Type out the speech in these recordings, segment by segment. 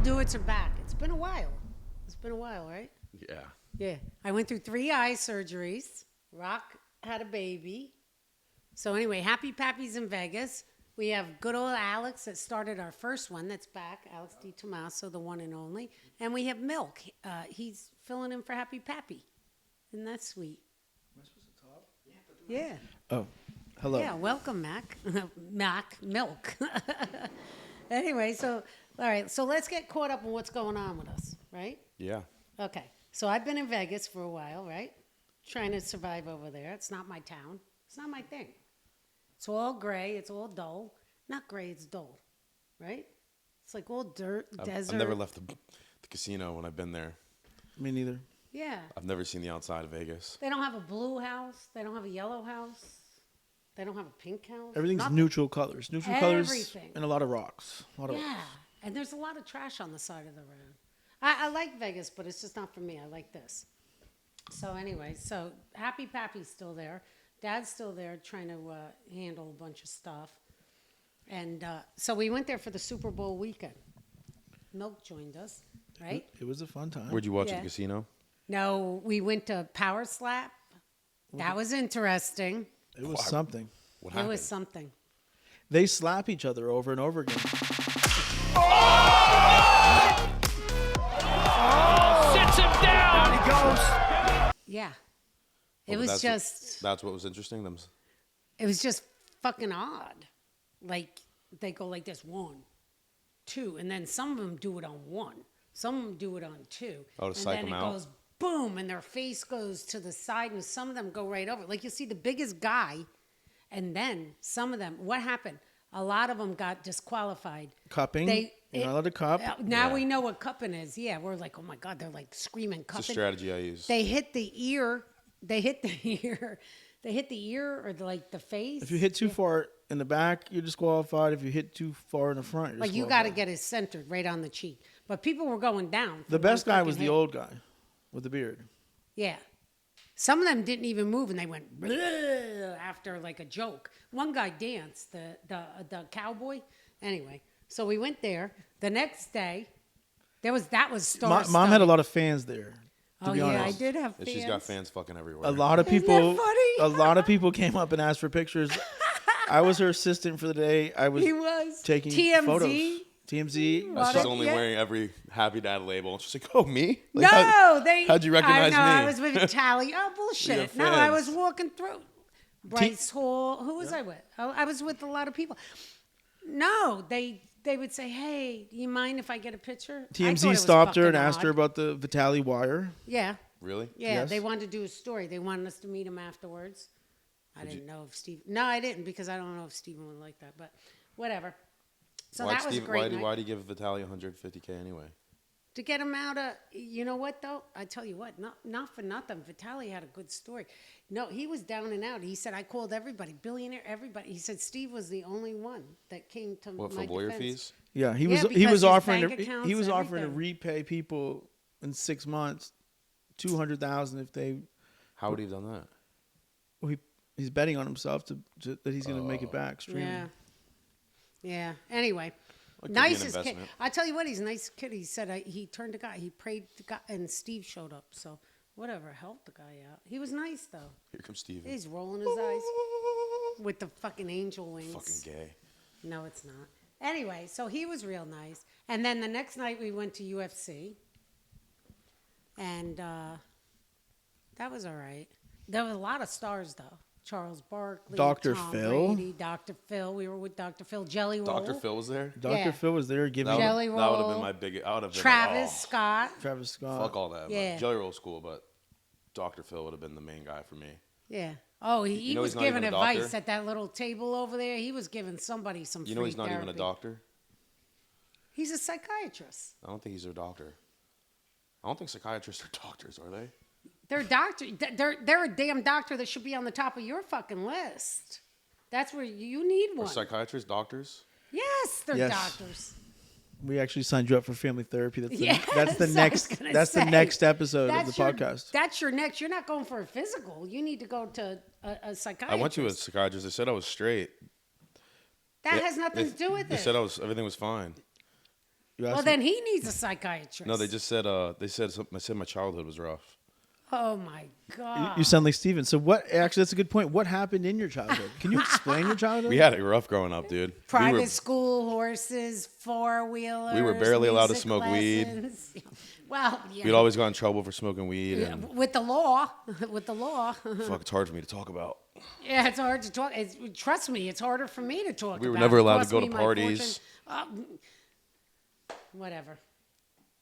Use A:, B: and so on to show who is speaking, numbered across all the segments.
A: do it's are back. It's been a while. It's been a while, right?
B: Yeah.
A: Yeah. I went through 3 eye surgeries. Rock had a baby. So anyway, Happy Pappy's in Vegas. We have good old Alex that started our first one that's back, Alex DiTomaso, the one and only. And we have Milk. He's filling in for Happy Pappy. Isn't that sweet? Am I supposed to talk? Yeah.
C: Oh, hello.
A: Yeah, welcome, Mac. Milk. Anyway, so, all right, so let's get caught up on what's going on with us, right?
B: Yeah.
A: Okay, so I've been in Vegas for a while, right? Trying to survive over there. It's not my town. It's not my thing. It's all gray. It's all dull. Not gray, it's dull, right? It's like all dirt, desert.
B: I've never left the casino when I've been there.
C: Me neither.
A: Yeah.
B: I've never seen the outside of Vegas.
A: They don't have a blue house. They don't have a yellow house. They don't have a pink house.
C: Everything's
A: Nothing.
C: neutral colors. Neutral colors and a lot of rocks.
A: Yeah, and there's a lot of trash on the side of the road. I like Vegas, but it's just not for me. I like this. So anyway, so Happy Pappy's still there. Dad's still there trying to handle a bunch of stuff. And so we went there for the Super Bowl weekend. Milk joined us, right?
C: It was a fun time.
B: Where'd you watch at the casino?
A: No, we went to Power Slap. That was interesting.
C: It was something.
B: What happened?
A: It was something.
C: They slap each other over and over again.
D: Sits him down.
C: Down he goes.
A: Yeah.
B: Oh,
A: It was just...
B: That's what was interesting?
A: It was just fucking odd. Like, they go like this, 1, 2, and then some of them do it on 1. Some of them do it on 2.
B: Oh, to psych them out?
A: And then it goes boom, and their face goes to the side, and some of them go right over. Like, you see the biggest guy, and then some of them, what happened? A lot of them got disqualified.
C: Cupping. You're not allowed to cup.
A: Now we know what cupping is. Yeah, we're like, oh my God, they're like screaming cupping.
B: It's a strategy I use.
A: They hit the ear. They hit the ear. They hit the ear or like the face.
C: If you hit too far in the back, you're disqualified. If you hit too far in the front, you're
A: like you
C: disqualified.
A: got to get it centered right on the cheek. But people were going down.
C: The best guy was
A: the
C: the old guy with the beard.
A: Yeah. Some of them didn't even move, and they went bleh after like a joke. One guy danced, the cowboy. Anyway, so we went there. The next day, that was star.
C: Mom had a lot of fans there. To be honest.
A: I did have fans.
B: She's got fans fucking everywhere.
C: A lot of
A: Isn't
C: people.
A: that funny?
C: A lot of people came up and asked for pictures. I was her assistant for the day. I was.
A: He was
C: taking
A: TMZ.
C: photos. TMZ.
B: She's only wearing every Happy Dad label. She's like, oh, me? Like, how'd you
A: I
B: recognize
A: know,
B: me?
A: I was with Vitali. Oh, bullshit. No, I was walking through. Bryce Hall. Who was I with? I was with a lot of people. No, they would say, hey, do you mind if I get a picture?
C: TMZ stopped her and asked her about the Vitali wire.
A: Yeah.
B: Really?
A: Yeah,
C: Yes.
A: they wanted to do a story. They wanted us to meet him afterwards. I didn't know if Steve... No, I didn't because I don't know if Steven would like that, but whatever. So that was great.
B: Why do you give Vitali $150K anyway?
A: To get him out of... You know what, though? I tell you what, not for nothing. Vitali had a good story. No, he was down and out. He said, I called everybody, billionaire, everybody. He said Steve was the only one that came to
B: What,
A: my
B: for lawyer
A: defense.
B: fees?
C: Yeah, he
A: Yeah,
C: was
A: because his
C: offering
A: bank
C: to,
A: accounts,
C: he was offering to
A: everything.
C: repay people in 6 months $200,000 if they.
B: How would he have done that?
C: Well, he's betting on himself that he's going to make it back streaming.
A: Yeah. Yeah. Anyway,
B: Could be an
A: nicest kid.
B: investment.
A: I tell you what, he's a nice kid. He said he turned to God. He prayed to God, and Steve showed up. So whatever, helped the guy out. He was nice though.
B: Here comes Steven.
A: He's rolling his eyes with the fucking angel wings.
B: Fucking gay.
A: No, it's not. Anyway, so he was real nice. And then the next night we went to UFC, and that was all right. There was a lot of stars though. Charles Barkley,
C: Dr.
A: Tom
C: Phil?
A: Brady, Dr. Phil. We were with Dr. Phil. Jelly Roll.
B: Dr. Phil was there?
C: Dr.
A: Yeah.
C: Phil was there giving
A: Jelly
B: That would have
A: Roll.
B: been my biggest... I would have been
A: Travis
B: like,
A: Scott.
C: Travis Scott.
B: fuck all that.
A: Yeah.
B: Jelly Roll's cool, but Dr. Phil would have been the main guy for me.
A: Yeah. Oh, he
B: You know
A: was
B: he's not
A: giving
B: even a
A: advice
B: doctor?
A: at that little table over there. He was giving somebody some
B: You know he's
A: free
B: not even a
A: therapy.
B: doctor?
A: He's a psychiatrist.
B: I don't think he's a doctor. I don't think psychiatrists are doctors, are they?
A: They're doctor. They're a damn doctor that should be on the top of your fucking list. That's where you need
B: Are
A: one.
B: psychiatrists doctors?
A: Yes, they're
C: Yes.
A: doctors.
C: We actually signed you up for family therapy. That's the,
A: Yes,
C: that's the
A: I was
C: next.
A: gonna
C: That's the
A: say,
C: next episode of the
A: that's your-
C: podcast.
A: That's your next. You're not going for a physical. You need to go to a psychiatrist.
B: I went to a psychiatrist. They said I was straight.
A: That has nothing to do with
B: They
A: it.
B: said everything was fine.
A: Well, then he needs a psychiatrist.
B: No, they just said I said my childhood was rough.
A: Oh my God.
C: You sound like Steven. So what? Actually, that's a good point. What happened in your childhood? Can you explain your childhood?
B: We had it rough growing up, dude.
A: Private school, horses, four-wheelers.
B: We were barely allowed to
A: music
B: smoke weed.
A: lessons. Well, yeah.
B: We'd always got in trouble for smoking weed. And
A: With the law. With the law.
B: fuck, it's hard for me to talk about.
A: Yeah, it's hard to talk. Trust me, it's harder for me to talk about.
B: We were never
A: It
B: allowed to
A: cost
B: go
A: me
B: to
A: my
B: parties.
A: fortune. Whatever.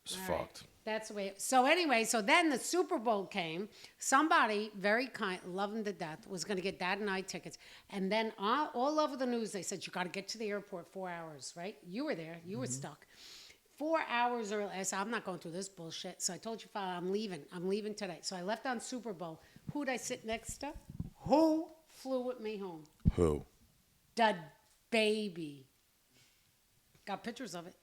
B: It's
A: All right.
B: fucked.
A: That's the way. So anyway, so then the Super Bowl came. Somebody very kind, love him to death, was going to get Dad and I tickets. And then all over the news, they said, you got to get to the airport 4 hours, right? You were there. You were stuck. 4 hours early. I said, I'm not going through this bullshit. So I told your father, I'm leaving. I'm leaving today. So I left on Super Bowl. Who'd I sit next to? Who flew with me home?
B: Who?
A: The baby. Got pictures of it.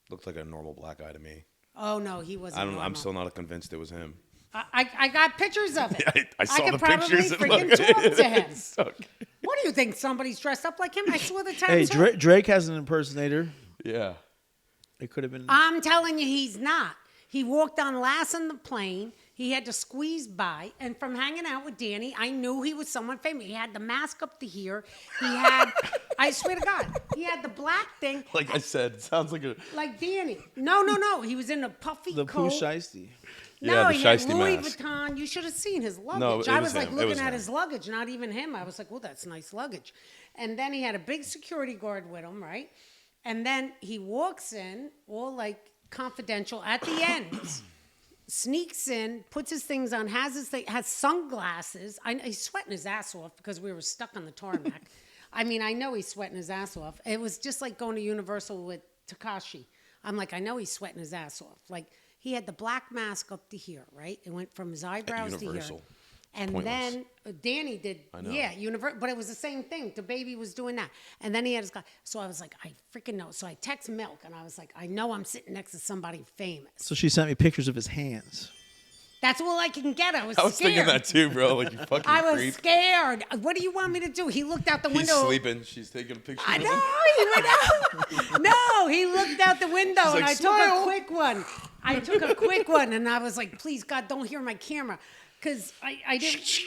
B: Looked like a normal black guy to me.
A: Oh, no, he wasn't normal.
B: I'm still not convinced it was him.
A: I got pictures of it.
B: I saw
A: could
B: the
A: probably
B: pictures.
A: freaking talk to him.
B: Okay.
A: What do you think? Somebody's dressed up like him? I saw the
C: Hey,
A: tattoo.
C: Drake has an impersonator.
B: Yeah.
C: It could have been.
A: I'm telling you, he's not. He walked on last in the plane. He had to squeeze by. And from hanging out with Danny, I knew he was someone famous. He had the mask up to here. He had, I swear to God, he had the black thing.
B: Like I said, it sounds like a.
A: Like Danny. No. He was in a puffy
C: the
A: coat.
C: Pooh Shiesty.
A: No,
B: Yeah, the
A: he had
B: shiesty
A: Louis
B: mask.
A: Vuitton. You should have seen his luggage.
B: No, it
A: I
B: was
A: was like
B: him. It
A: looking
B: was
A: at
B: him.
A: his luggage, not even him. I was like, well, that's nice luggage. And then he had a big security guard with him, right? And then he walks in, all like confidential at the end, sneaks in, puts his things on, has sunglasses. He's sweating his ass off because we were stuck on the tarmac. I mean, I know he's sweating his ass off. It was just like going to Universal with Takashi. I'm like, I know he's sweating his ass off. Like, he had the black mask up to here, right? It went from his eyebrows to here.
B: Universal.
A: And
B: Pointless.
A: then Danny did,
B: I know.
A: yeah, but it was the same thing. The baby was doing that. And then he had his guy. So I was like, I freaking know. So I text Milk, and I was like, I know I'm sitting next to somebody famous.
C: So she sent me pictures of his hands.
A: That's all I can get. I was
B: I was
A: scared.
B: thinking that too, bro. Like you fucking
A: I was
B: creep.
A: scared. What do you want me to do? He looked out the
B: He's
A: window.
B: sleeping. She's taking a picture.
A: I
B: of
A: know,
B: him.
A: he went out. No, he looked out the window,
B: She's
A: and
B: like,
A: I took
B: "Smile."
A: a quick one. I took a quick one, and I was like, please, God, don't hear my camera. Because I didn't.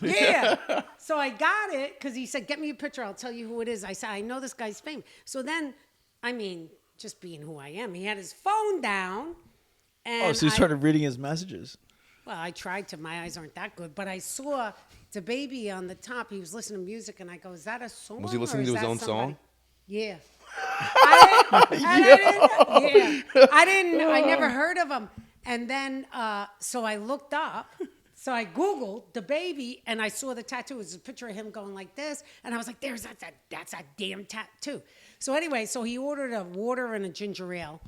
A: Yeah. So I got it because he said, get me a picture. I'll tell you who it is. I said, I know this guy's famous. So then, I mean, just being who I am, he had his phone down. And
C: Oh, so he started reading his messages.
A: Well, I tried to. My eyes aren't that good. But I saw the baby on the top. He was listening to music, and I go, is that a song?
B: Was he listening
A: or
B: to
A: is
B: his
A: that
B: own
A: somebody?
B: song?
A: Yeah. I never heard of him. And then, so I looked up. So I Googled the baby, and I saw the tattoo. It was a picture of him going like this. And I was like, that's a damn tattoo. So anyway, so he ordered a water and a ginger ale.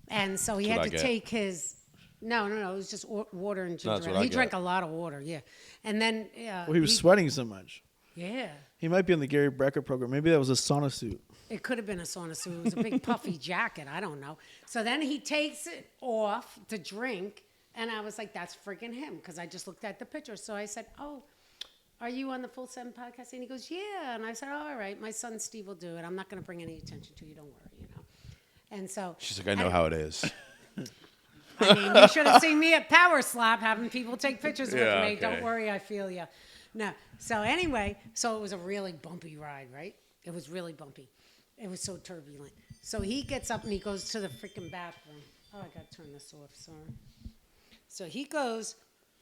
A: And so he
B: That's
A: had
B: what
A: to
B: I get.
A: take his... No, it was just water and
B: that's
A: ginger ale.
B: what I
A: He drank
B: get.
A: a lot of water, yeah. And then...
C: Well, he was sweating so much.
A: Yeah.
C: He might be on the Gary Brecker program. Maybe that was a sauna suit.
A: It could have been a sauna suit. It was a big puffy jacket. I don't know. So then he takes it off to drink, and I was like, that's freaking him, because I just looked at the picture. So I said, oh, are you on the Full 7 podcast? And he goes, yeah. And I said, oh, all right, my son Steve will do it. I'm not going to bring any attention to you. Don't worry, you know. And so...
B: She's like, I know how it is.
A: I mean, you should have seen me at Power Slap having people take pictures with
B: Yeah,
A: me.
B: okay.
A: Don't worry, I feel you. No. So anyway, so it was a really bumpy ride, right? It was really bumpy. It was so turbulent. So he gets up and he goes to the freaking bathroom. Oh, I got to turn this off, sorry. So he goes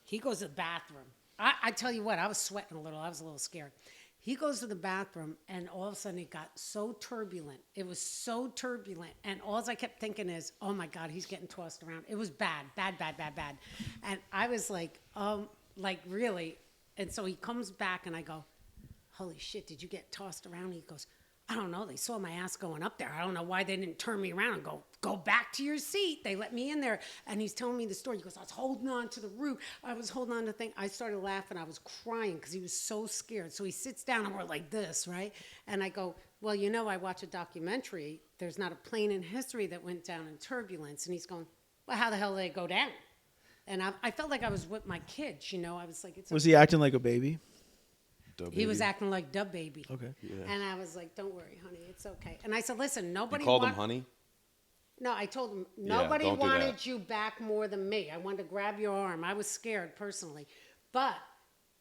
A: to the bathroom. I tell you what, I was sweating a little. I was a little scared. He goes to the bathroom, and all of a sudden it got so turbulent. It was so turbulent, and all I kept thinking is, oh, my God, he's getting tossed around. It was bad. And I was like really. And so he comes back, and I go, holy shit, did you get tossed around? He goes, I don't know. They saw my ass going up there. I don't know why they didn't turn me around and go back to your seat. They let me in there. And he's telling me the story. He goes, I was holding on to the roof. I was holding on to the thing. I started laughing. I was crying because he was so scared. So he sits down, and we're like this, right? And I go, well, you know, I watch a documentary. There's not a plane in history that went down in turbulence. And he's going, well, how the hell did they go down? And I felt like I was with my kids, you know. I was like,
C: Was he acting like a baby?
A: He was acting like Dub Baby.
C: Okay.
A: And I was like, don't worry, honey, it's okay. And I said, listen, nobody...
B: You called him honey?
A: No, I told him
B: Yeah,
A: nobody
B: don't do that.
A: wanted you back more than me. I wanted to grab your arm. I was scared personally. But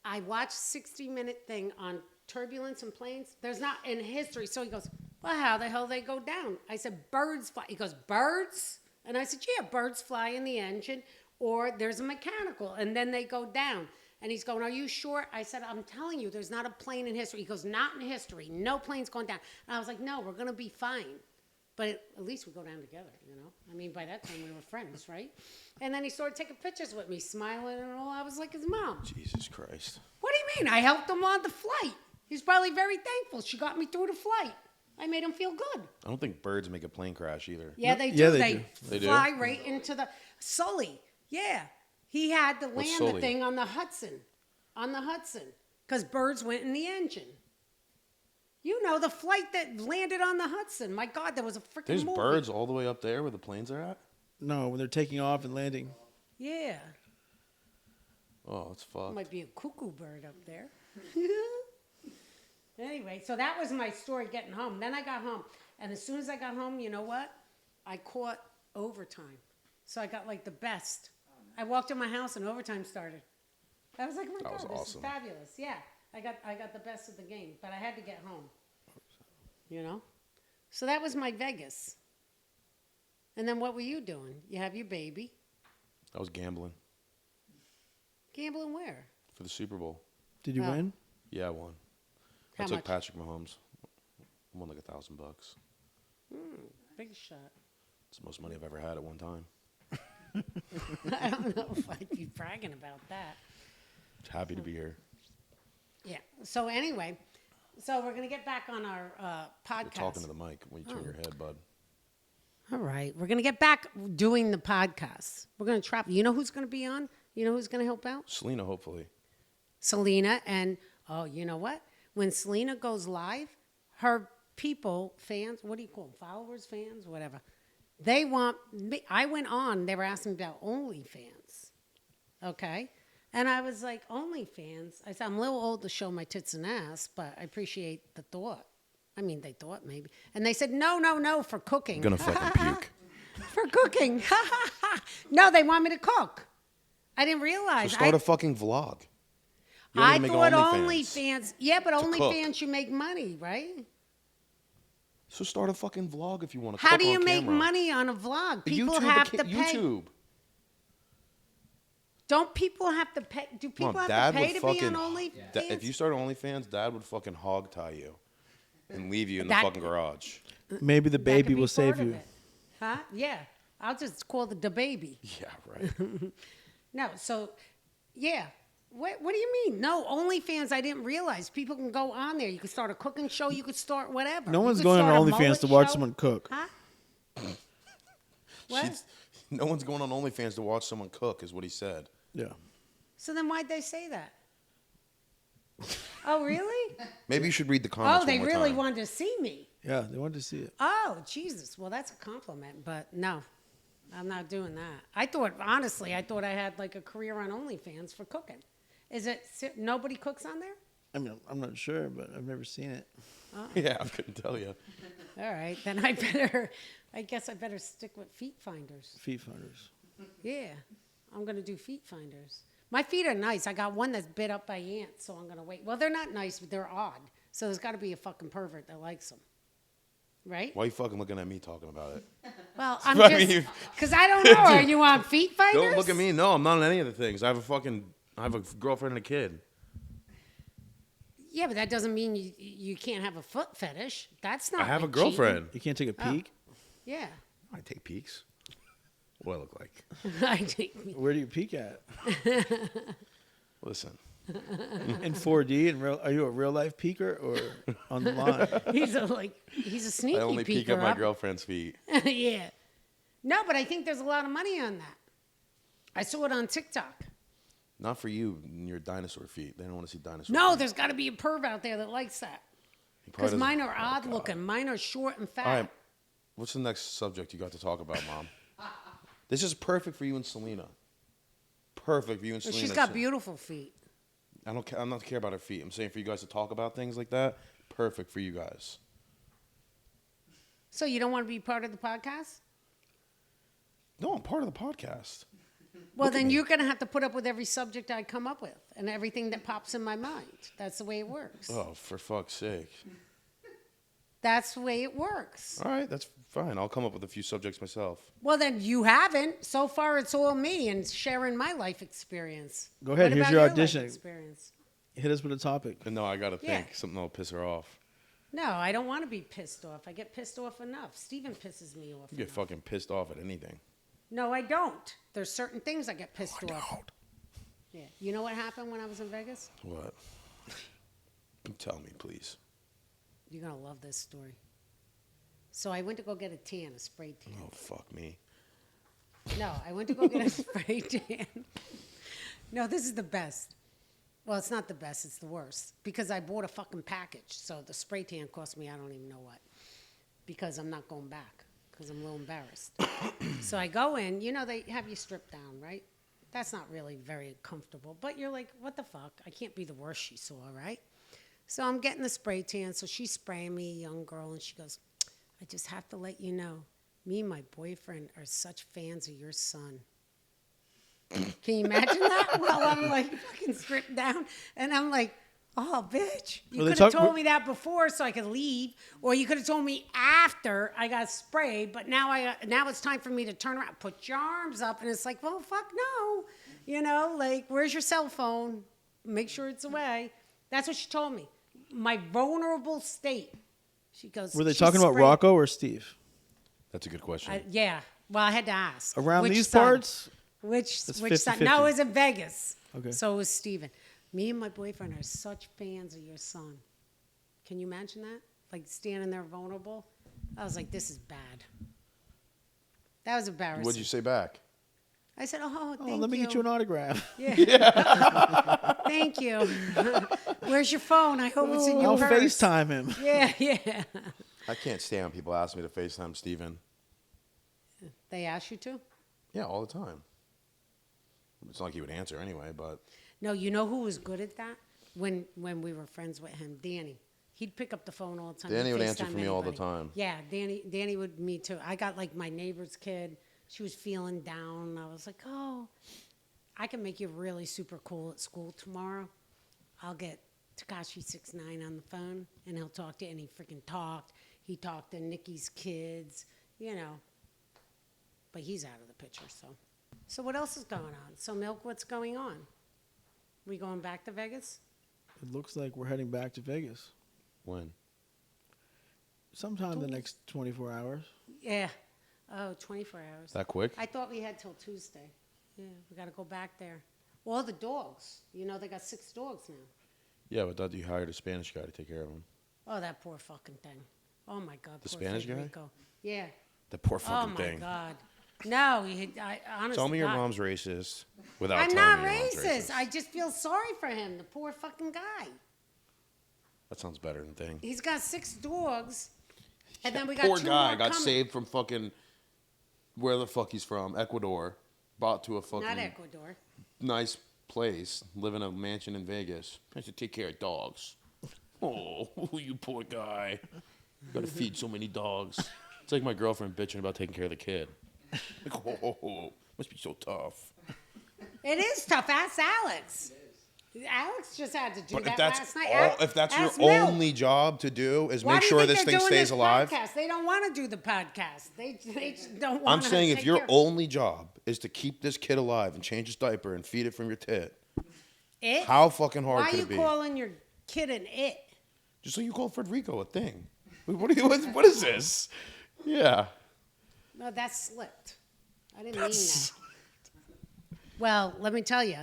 A: I watched 60-minute thing on turbulence and planes. There's not in history. So he goes, well, how the hell they go down? I said, birds fly. He goes, birds? And I said, yeah, birds fly in the engine or there's a mechanical and then they go down. And he's going, are you sure? I said, I'm telling you, there's not a plane in history. He goes, not in history. No plane's going down. And I was like, no, we're going to be fine. But at least we go down together, you know? I mean, by that time we were friends, right? And then he started taking pictures with me, smiling and all. I was like his mom.
B: Jesus Christ.
A: What do you mean? I helped him on the flight. He's probably very thankful. She got me through the flight. I made him feel good.
B: I don't think birds make a plane crash either.
A: Yeah, they do.
C: Yeah, they do.
B: They do?
A: Fly right into the... Sully, yeah. He had to
B: What's
A: land
B: Sully?
A: the thing on the Hudson. Because birds went in the engine. You know, the flight that landed on the Hudson. My God, there was a freaking
B: There's
A: movie.
B: birds all the way up there where the planes are at?
C: No, when they're taking off and landing.
A: Yeah.
B: Oh, it's fucked.
A: Might be a cuckoo bird up there. Anyway, so that was my story getting home. Then I got home. And as soon as I got home, you know what? I caught overtime. So I got like the best. I walked in my house and overtime started. I was like, oh my
B: That was
A: God, this is
B: awesome.
A: fabulous. Yeah, I got the best of the game, but I had to get home. You know? So that was my Vegas. And then what were you doing? You have your baby.
B: I was gambling
A: Gambling where?
B: for the Super Bowl.
C: Did you
A: Oh.
C: win?
B: Yeah, I won.
A: How
B: I took
A: much?
B: Patrick Mahomes. I won like $1,000.
A: Big shot.
B: It's the most money I've ever had at one time.
A: I don't know if I'd be bragging about that.
B: Happy to be here.
A: Yeah. So anyway, so we're gonna get back on our podcast.
B: You're talking to the mic when you turn your head, bud.
A: All right, we're gonna get back doing the podcast. We're gonna travel. You know who's gonna be on? You know who's gonna help out?
B: Selena, hopefully.
A: Selena and oh, you know what? When Selena goes live, her people, fans, what do you call them? Followers, fans, whatever. They want me. I went on. They were asking me about OnlyFans. Okay. And I was like, OnlyFans? I said, I'm a little old to show my tits and ass, but I appreciate the thought. I mean, they thought maybe. And they said, no, for cooking.
B: I'm gonna fucking puke.
A: For cooking. No, they want me to cook. I didn't realize.
B: So start a fucking vlog. You don't
A: I
B: need to make
A: thought
B: OnlyFans.
A: OnlyFans. Yeah, but
B: to
A: OnlyFans, you make money, right?
B: So start a fucking vlog if you want to.
A: How do you make money on a vlog? People have to pay.
B: YouTube.
A: Don't people have to pay? Do people
B: Mom,
A: have
B: Dad
A: to pay
B: would
A: to
B: fucking.
A: be on OnlyFans?
B: If you start OnlyFans, Dad would fucking hog tie you, and leave you in the
A: That-
B: fucking garage.
C: Maybe the
A: That
C: baby
A: could be
C: will save
A: part of
C: you.
A: it. Huh? Yeah. I'll just call it the baby.
B: Yeah, right.
A: No, so, yeah. What do you mean? No, OnlyFans, I didn't realize. People can go on there. You can start a cooking show. You could start whatever.
C: No
A: You
C: one's
A: could
C: going
A: start
C: on
A: a
C: OnlyFans to
A: mullet
C: watch
A: show.
C: someone cook.
A: Huh? What?
B: No one's going on OnlyFans to watch someone cook, is what he said.
C: Yeah.
A: So then why'd they say that? Oh, really?
B: Maybe you should read the comments.
A: Oh, they
B: one more
A: really
B: time.
A: wanted to see me.
C: Yeah, they wanted to see it.
A: Oh, Jesus. Well, that's a compliment, but no, I'm not doing that. I thought I had like a career on OnlyFans for cooking. Is it nobody cooks on there?
C: I mean, I'm not sure, but I've never seen it.
B: Yeah, I couldn't tell you.
A: All right, then I guess I better stick with feet finders.
C: Feet finders.
A: Yeah, I'm going to do feet finders. My feet are nice. I got one that's bit up by ants, so I'm going to wait. Well, they're not nice, but they're odd. So there's got to be a fucking pervert that likes them. Right?
B: Why are you fucking looking at me talking about it?
A: Well, I'm
B: I
A: just,
B: mean,
A: because I don't know. Are you on feet finders?
B: Don't look at me. No, I'm not on any of the things. I have a girlfriend and a kid.
A: Yeah, but that doesn't mean you can't have a foot fetish. That's not
B: I have a
A: like cheating.
B: girlfriend.
C: You can't take a peek?
A: Yeah.
B: I take peeks. What do I look like?
A: I think
C: Where do you peek at?
B: Listen.
C: In 4D? In real? Are you a real life peeker or on the line?
A: he's a sneaky
B: I only peek at
A: peeker
B: my
A: up.
B: girlfriend's feet.
A: Yeah. No, but I think there's a lot of money on that. I saw it on TikTok.
B: Not for you and your dinosaur feet. They don't want to see dinosaur
A: No,
B: feet.
A: there's got to be a perv out there that likes that.
B: He probably
A: Because
B: doesn't-
A: mine are
B: Oh,
A: odd
B: God.
A: looking. Mine are short and fat.
B: All right. What's the next subject you got to talk about, Mom? This is perfect for you and Selena. Perfect for you and
A: But
B: Selena.
A: she's got beautiful feet.
B: I don't care. I'm not care about her feet. I'm saying for you guys to talk about things like that. Perfect for you guys.
A: So you don't want to be part of the podcast?
B: No, I'm part of the podcast.
A: Well, then you're going to have to put up with every subject I come up with and everything that pops in my mind. That's the way it works.
B: Oh, for fuck's sake.
A: That's the way it works.
B: All right, that's fine. I'll come up with a few subjects myself.
A: Well, then you haven't. So far, it's all me and sharing my life experience.
C: Go ahead.
A: What
C: Here's
A: about
C: your
A: life
C: audition.
A: experience?
C: Hit us with a topic.
B: And no, I got to
A: Yeah.
B: think something that'll piss her off.
A: No, I don't want to be pissed off. I get pissed off enough. Steven pisses me off
B: You get
A: enough.
B: fucking pissed off at anything.
A: No, I don't. There's certain things I get pissed off. Yeah. You know what happened when I was in Vegas?
B: What? Tell me, please.
A: You're going to love this story. So I went to go get a tan, a spray tan.
B: Oh, fuck me.
A: No, I went to go get a spray tan. No, this is the best. Well, it's not the best, it's the worst. Because I bought a fucking package. So the spray tan cost me I don't even know what. Because I'm not going back. Because I'm a little embarrassed. So I go in, you know, they have you stripped down, right? That's not really very comfortable. But you're like, what the fuck? I can't be the worst she saw, right? So I'm getting the spray tan. So she's spraying me, a young girl, and she goes, I just have to let you know, me and my boyfriend are such fans of your son. Can you imagine that? Well, I'm like fucking stripped down, and I'm like, oh, bitch. You
C: Well, they
A: could have
C: talk-
A: told me that before so I could leave, or you could have told me after I got sprayed, but now it's time for me to turn around, put your arms up, and it's like, well, fuck no. You know, like, where's your cell phone? Make sure it's away. That's what she told me. My vulnerable state. She goes,
C: Were they
A: "She
C: talking about
A: sprayed-"
C: Rocco or Steve?
B: That's a good question.
A: Yeah. Well, I had to ask.
C: Around
A: Which
C: these
A: son?
C: parts?
A: Which
C: That's
A: son?
C: 50-50.
A: No, it was in Vegas.
C: Okay.
A: So it was Steven. Me and my boyfriend are such fans of your son. Can you imagine that? Like standing there vulnerable? I was like, this is bad. That was embarrassing.
B: What'd you say back?
A: I said, oh, thank
C: Oh, let me
A: you.
C: get you an autograph.
A: Yeah. Thank you. Where's your phone? I hope it's in your
C: I'll
A: purse.
C: FaceTime him.
A: Yeah, yeah.
B: I can't stand when people ask me to FaceTime Steven.
A: They asked you to?
B: Yeah, all the time. It's not like he would answer anyway, but
A: No, you know who was good at that? When we were friends with him, Danny. He'd pick up the phone all the time.
B: Danny
A: He'd
B: would answer
A: FaceTime
B: for me all the
A: anybody.
B: time.
A: Yeah, Danny would, me too. I got like my neighbor's kid. She was feeling down. I was like, oh, I can make you really super cool at school tomorrow. I'll get Takashi69 on the phone, and he'll talk to you, and he freaking talked. He talked to Nikki's kids, you know. But he's out of the picture, so. So what else is going on? So, Milk, what's going on? We going back to Vegas?
C: It looks like we're heading back to Vegas
B: when?
C: sometime the next 24 hours.
A: Yeah. Oh, 24 hours.
B: That quick?
A: I thought we had till Tuesday. Yeah, we got to go back there. Well, the dogs. You know, they got 6 dogs now.
B: Yeah, but you hired a Spanish guy to take care of him.
A: Oh, that poor fucking thing. Oh, my God.
B: The
A: poor
B: Spanish guy?
A: Federico. Yeah.
B: The poor
A: Oh,
B: fucking
A: my
B: thing.
A: God. No, I honestly.
B: Tell me your mom's racist without
A: I'm
B: telling
A: not
B: me your mom's
A: racist.
B: racist.
A: I just feel sorry for him, the poor fucking guy.
B: That sounds better than thing.
A: He's got 6 dogs. And then we got
B: Poor
A: 2
B: guy
A: more
B: got
A: coming.
B: saved from fucking where the fuck he's from, Ecuador, bought to a fucking
A: Not Ecuador.
B: nice place, live in a mansion in Vegas. Has to take care of dogs. Oh, you poor guy. You gotta feed so many dogs. It's like my girlfriend bitching about taking care of the kid. Like, oh, must be so tough.
A: It is tough. Ask Alex. Alex just had to do
B: But
A: that
B: if that's
A: last night.
B: all, if that's your
A: Ask Mel.
B: only job to do is
A: Why
B: make
A: do you
B: sure
A: think
B: this
A: they're
B: thing
A: doing
B: stays
A: this
B: alive.
A: Podcast? They don't want to do the podcast. They just don't want
B: I'm
A: to.
B: saying if
A: take
B: your
A: care of
B: only job is to keep this kid alive and change his diaper and feed it from your tit,
A: it.
B: how fucking hard
A: Why are
B: could
A: you
B: it be?
A: calling your kid an it?
B: Just like you call Federico a thing. What is this? Yeah.
A: No, that slipped. I didn't mean that. Well, let me tell you,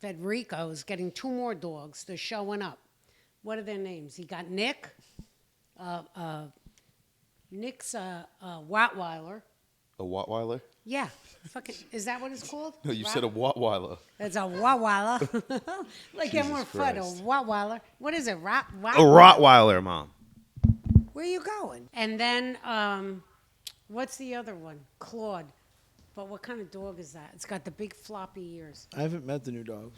A: Federico is getting 2 more dogs. They're showing up. What are their names? He got Nick. Nick's Rottweiler.
B: A Wattweiler?
A: Yeah. Fucking, is that what it's called?
B: No, you said a Wattweiler.
A: It's a Rottweiler. Like
B: Jesus
A: more fun. A
B: Christ.
A: Rottweiler. What is it?
B: A Rottweiler, Mom.
A: Where are you going? And then, what's the other one? Claude. But what kind of dog is that? It's got the big floppy ears.
C: I haven't met the new dogs.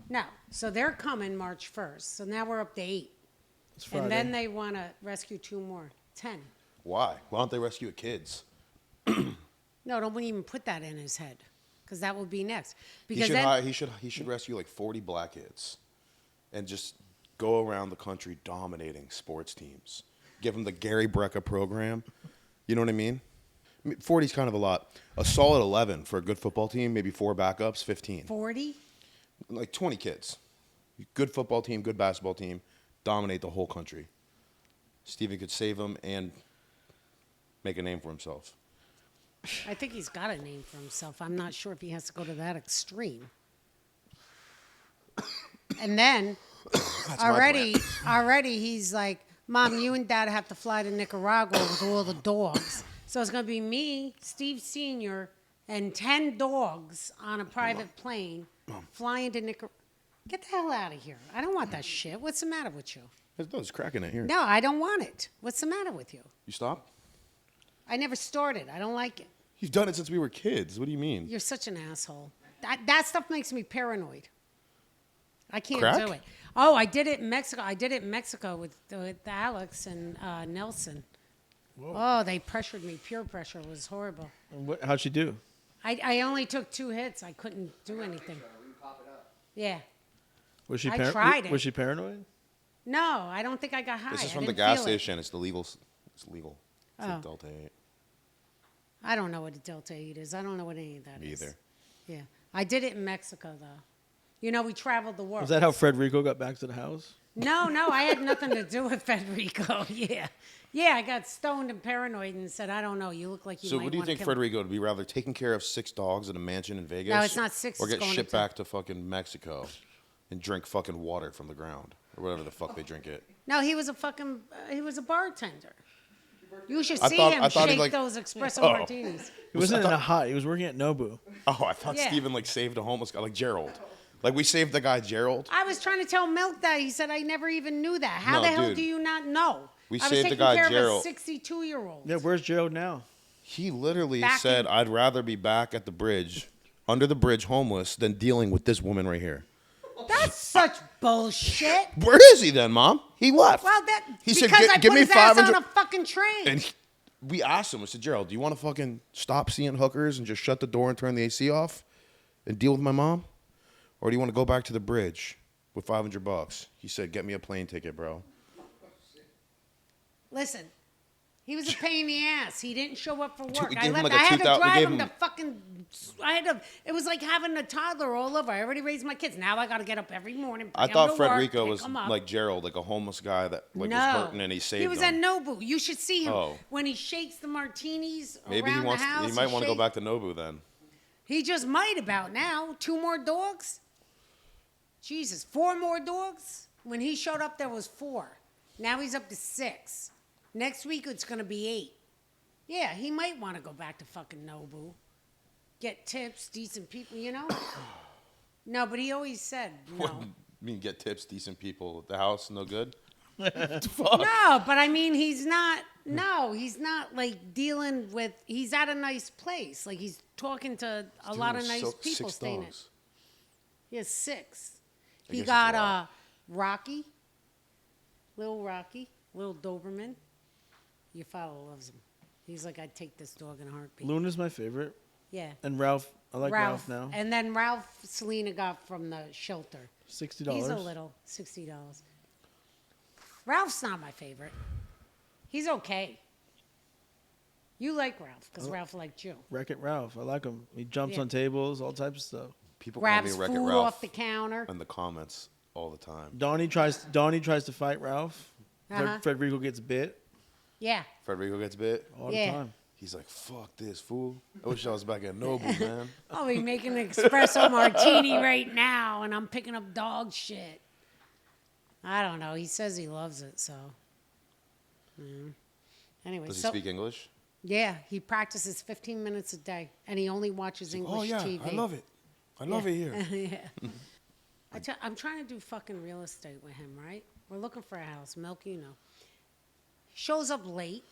A: No. So they're coming March 1st. So now we're up to 8.
C: It's Friday.
A: And then they want to rescue 2 more. 10.
B: Why? Why don't they rescue kids?
A: No, don't even put that in his head, because that will be next.
B: He
A: Because
B: should,
A: then,
B: he should rescue like 40 black kids and just go around the country dominating sports teams. Give them the Gary Brecka program. You know what I mean? 40 is kind of a lot. A solid 11 for a good football team, maybe 4 backups, 15.
A: 40?
B: Like 20 kids. Good football team, good basketball team, dominate the whole country. Steven could save them and make a name for himself.
A: I think he's got a name for himself. I'm not sure if he has to go to that extreme. And then already he's like, Mom, you and Dad have to fly to Nicaragua with all the dogs. So it's going to be me, Steve Sr., and 10 dogs on a private plane flying to Nicaragua. Get the hell out of here. I don't want that shit. What's the matter with you?
B: It's cracking it here.
A: No, I don't want it. What's the matter with you?
B: You stop?
A: I never started. I don't like it.
B: You've done it since we were kids. What do you mean?
A: You're such an asshole. That stuff makes me paranoid. I can't
B: Crack?
A: do it. Oh, I did it in Mexico. I did it in Mexico with Alex and Nelson.
C: Whoa.
A: Oh, they pressured me. Peer pressure was horrible.
C: How'd she do?
A: I only took 2 hits. I couldn't do anything. Yeah.
C: Was she?
A: I tried it.
C: Was she paranoid?
A: No, I don't think I got high.
B: This is
A: I
B: from the
A: didn't
B: gas
A: feel it.
B: station. It's the legal. It's legal. It's
A: Oh.
B: like Delta 8.
A: I don't know what a Delta 8 is. I don't know what any of that
B: Me
A: is.
B: either.
A: Yeah. I did it in Mexico, though. You know, we traveled the world.
C: Was that how Frederico got back to the house?
A: No, I had nothing to do with Federico. Yeah. Yeah, I got stoned and paranoid and said, I don't know, you look like you
B: So,
A: might
B: what do you
A: wanna
B: think
A: kill me."
B: Frederico would be rather taking care of 6 dogs in a mansion in Vegas?
A: No, it's not 6,
B: Or
A: it's
B: get
A: going
B: shipped
A: to 10.
B: back to fucking Mexico and drink fucking water from the ground or whatever the fuck they drink it.
A: No, he was a bartender. You should
B: I
A: see
B: thought-
A: him
B: I thought he,
A: shake
B: like-
A: those espresso
B: Oh.
A: martinis.
C: He wasn't in a hut. He was working at Nobu.
B: Oh, I thought
A: Yeah.
B: Steven like saved a homeless guy, like Gerald. Like we saved the guy Gerald.
A: I was trying to tell Milk that. He said, I never even knew that. How
B: No,
A: the hell
B: dude.
A: do you not know?
B: We
A: I was
B: saved the
A: taking
B: guy,
A: care
B: Gerald.
A: of a 62-year-old.
C: Yeah, where's Gerald now?
B: He literally
A: Back
B: said,
A: in-
B: "I'd rather be back at the bridge, under the bridge, homeless, than dealing with this woman right here."
A: That's such bullshit.
B: Where is he then, Mom? He left.
A: Well,
B: He
A: because
B: said,
A: I
B: "Give
A: put
B: me
A: his ass
B: 500."
A: on a fucking train.
B: And we asked him. I said, "Gerald, do you want to fucking stop seeing hookers and just shut the door and turn the AC off, and deal with my mom, or do you want to go back to the bridge with $500?" He said, "Get me a plane ticket, bro."
A: Listen, he was a pain in the ass. He didn't show up for work.
B: we
A: I
B: gave him
A: left.
B: like a
A: I had to
B: 2,000 we
A: drive
B: gave
A: him to
B: him-
A: fucking. It was like having a toddler all over. I already raised my kids. Now I got to get up every morning.
B: I
A: bring 'em
B: thought
A: to work,
B: Frederico
A: pick
B: was
A: 'em up.
B: like Gerald, like a homeless guy that like
A: no,
B: was hurting and he saved
A: He was
B: him.
A: at Nobu. You should see him
B: Oh.
A: when he shakes the martinis
B: Maybe he
A: around
B: wants.
A: the house.
B: He might want to go
A: shake-
B: back to Nobu then.
A: He just might about now. 2 more dogs? Jesus, 4 more dogs? When he showed up, there was 4. Now he's up to 6. Next week, it's going to be 8. Yeah, he might want to go back to fucking Nobu. Get tips, decent people, you know? No, but he always said no.
B: I mean, get tips, decent people at the house, no good.
A: No, but I mean, he's not like dealing with, he's at a nice place. Like he's talking to a lot of nice people staying in. He has 6. He
B: guess
A: got
B: it's a lot.
A: Rocky, little Doberman. Your father loves him. He's like, I'd take this dog in a heartbeat.
C: Luna's my favorite.
A: Yeah.
C: And Ralph. I like Ralph now.
A: And then Ralph Selena got from the shelter.
C: $60.
A: He's a little, $60. Ralph's not my favorite. He's okay. You like Ralph because Ralph liked you.
C: Wreck-It Ralph. I like him. He jumps
A: Yeah.
C: on tables, all types of stuff.
B: People
A: Grabs
B: call me Wreck-It
A: food
B: Ralph
A: off the counter.
B: in the comments all the time.
C: Donnie tries to fight Ralph.
A: Uh-huh.
C: Frederico gets bit
A: Yeah.
B: Frederico gets bit.
C: all
A: Yeah.
C: the time.
B: He's like, "Fuck this fool." I wish I was back at Nobu, man.
A: I'll be making an espresso martini right now, and I'm picking up dog shit. I don't know. He says he loves it, so. Anyway,
B: Does he
A: so
B: speak English?
A: yeah, he practices 15 minutes a day, and he only watches English TV.
B: I love it. I love it here.
A: Yeah. I'm trying to do fucking real estate with him, right? We're looking for a house. Milk, you know. He shows up late.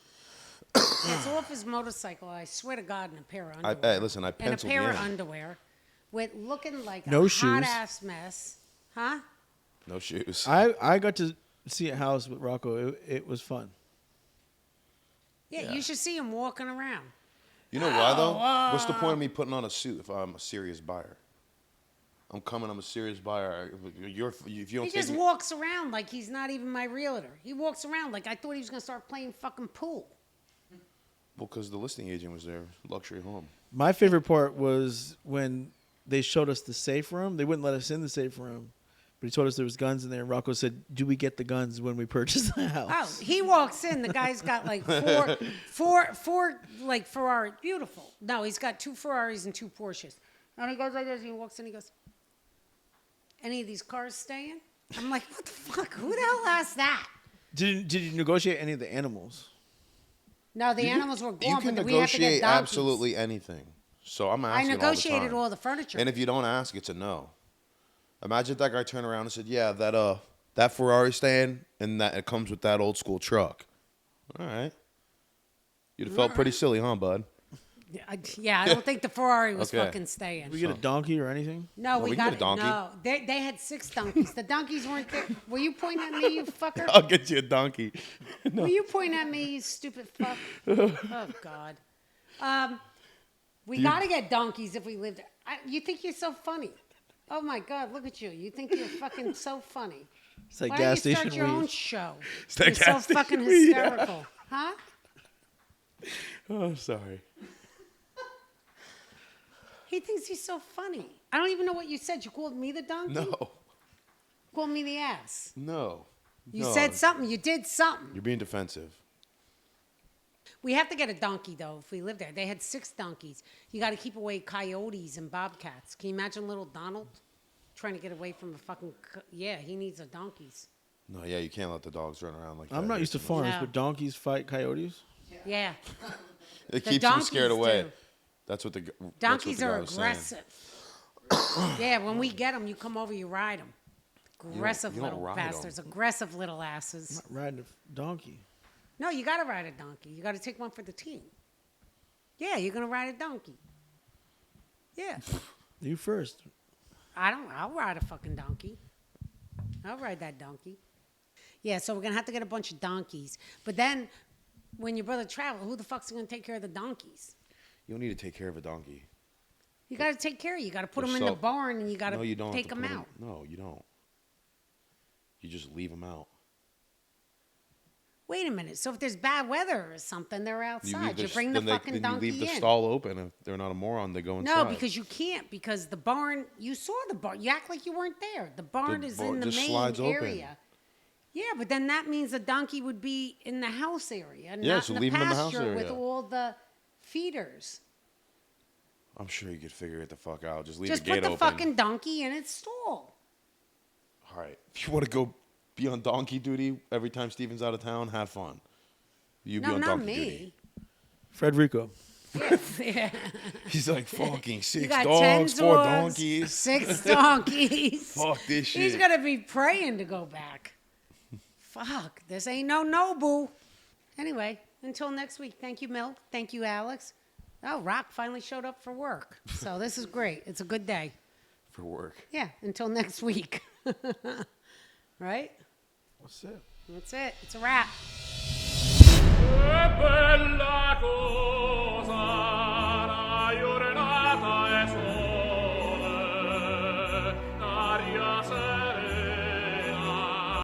A: Gets off his motorcycle, I swear to God, in a pair of underwear.
B: Hey, listen, I
A: In a
B: penciled
A: pair
B: you
A: of
B: in.
A: underwear with looking like
C: No
A: a
C: shoes.
A: hot-ass mess. Huh?
B: No shoes.
C: I got to see a house with Rocco. It was fun.
A: Yeah, you should see him walking around.
B: You know why though? What's the point of me putting on a suit if I'm a serious buyer? I'm a serious buyer. If you don't
A: He
B: take
A: just
B: me,
A: walks around like he's not even my realtor. He walks around like I thought he was gonna start playing fucking pool.
B: well, because the listing agent was there, luxury home.
C: My favorite part was when they showed us the safe room. They wouldn't let us in the safe room, but he told us there was guns in there. And Rocco said, "Do we get the guns when we purchase the house?"
A: Oh, he walks in. The guy's got like four like Ferrari. Beautiful. No, he's got 2 Ferraris and 2 Porsches. And he goes like this. And he walks in. He goes, "Any of these cars staying?" I'm like, "What the fuck? Who the hell asked that?"
C: Did you negotiate any of the animals?
A: No, the animals were gone,
B: You can
A: but we have to get
B: negotiate
A: donkeys.
B: absolutely anything. So I'm
A: I
B: asking
A: negotiated
B: all the time.
A: all the furniture.
B: And if you don't ask, it's a no. Imagine if that guy turned around and said, "Yeah, that Ferrari staying, and that it comes with that old school truck." All right. You'd have felt pretty silly, huh, bud?
A: Yeah, I don't think the Ferrari was
B: Okay.
A: fucking staying.
C: Did we get a donkey or anything?
A: No,
B: we
A: we
B: can
A: got
B: get a donkey.
A: No, they had 6 donkeys. The donkeys weren't there. Were you pointing at me, you fucker?
B: I'll get you a donkey.
A: Were you pointing at me, you stupid fuck? Oh God. We gotta get donkeys if we live there. You think you're so funny? Oh my God, look at you. You think you're fucking so funny.
C: It's like
A: Why
C: gas
A: don't you
C: station
A: start your own
C: weed.
A: show?
B: It's that
A: You're so
B: gas station
A: fucking
B: weed, yeah.
A: hysterical, huh?
B: Oh, sorry.
A: He thinks he's so funny. I don't even know what you said. You called me the donkey?
B: No.
A: You called me the ass.
B: No.
A: You
B: No.
A: said something. You did something.
B: You're being defensive.
A: We have to get a donkey, though, if we live there. They had 6 donkeys. You got to keep away coyotes and bobcats. Can you imagine little Donald trying to get away from a fucking... Yeah, he needs a donkeys.
B: No, yeah, you can't let the dogs run around like that.
C: I'm not used to farms,
A: No.
C: but donkeys fight coyotes.
A: Yeah.
B: It keeps them scared
A: donkeys
B: away.
A: do.
B: That's what the
A: Donkeys
B: guy
A: are
B: was saying.
A: aggressive. Yeah, when we get them, you come over, you ride them. Aggressive
B: you don't
A: little
B: ride 'em.
A: bastards. Aggressive little asses.
C: I'm not riding a donkey.
A: No, you got to ride a donkey. You got to take one for the team. Yeah, you're going to ride a donkey. Yeah.
C: You first.
A: I'll ride a fucking donkey. I'll ride that donkey. Yeah, so we're going to have to get a bunch of donkeys. But then when your brother travels, who the fuck's going to take care of the donkeys?
B: You don't need to take care of a donkey.
A: You got to take care of it. You got to put
B: They're
A: them in the
B: so-
A: barn and you got
B: No, you
A: to
B: don't.
A: take
B: have to
A: them
B: put
A: out.
B: No, you don't. You just leave them out.
A: Wait a minute. So if there's bad weather or something, they're outside. You bring the fucking
B: then
A: donkey
B: you leave the
A: in.
B: stall open. If they're not a moron, they go inside.
A: No, because you can't. Because the barn, you saw the barn. You act like you weren't there. The barn
B: The
A: is
B: barn
A: in the
B: just
A: main
B: slides open.
A: area. Yeah, but then that means the donkey would be in the house area,
B: Yeah,
A: not
B: so
A: in the
B: leave 'em in the house
A: pasture with
B: area.
A: all the feeders.
B: I'm sure you could figure it the fuck out. Just leave
A: Just
B: the
A: put
B: gate
A: the
B: open.
A: fucking donkey in its stall.
B: All right. If you want to go be on donkey duty every time Steven's out of town, have fun. You be
A: No,
B: on
A: not
B: donkey
A: me.
B: duty.
C: Frederico.
A: Yeah.
B: He's like, fucking
A: You
B: 6
A: got
B: dogs,
A: 10
B: 4
A: dogs,
B: donkeys.
A: 6 donkeys.
B: Fuck this shit.
A: He's gonna be praying to go back. Fuck, this ain't no boo. Anyway, until next week. Thank you, Milk. Thank you, Alex. Oh, Rock finally showed up for work. So this is great. It's a good day.
B: For work.
A: Yeah, until next week. Right?
C: What's it?
A: That's it. It's a wrap.
D: Che bella cosa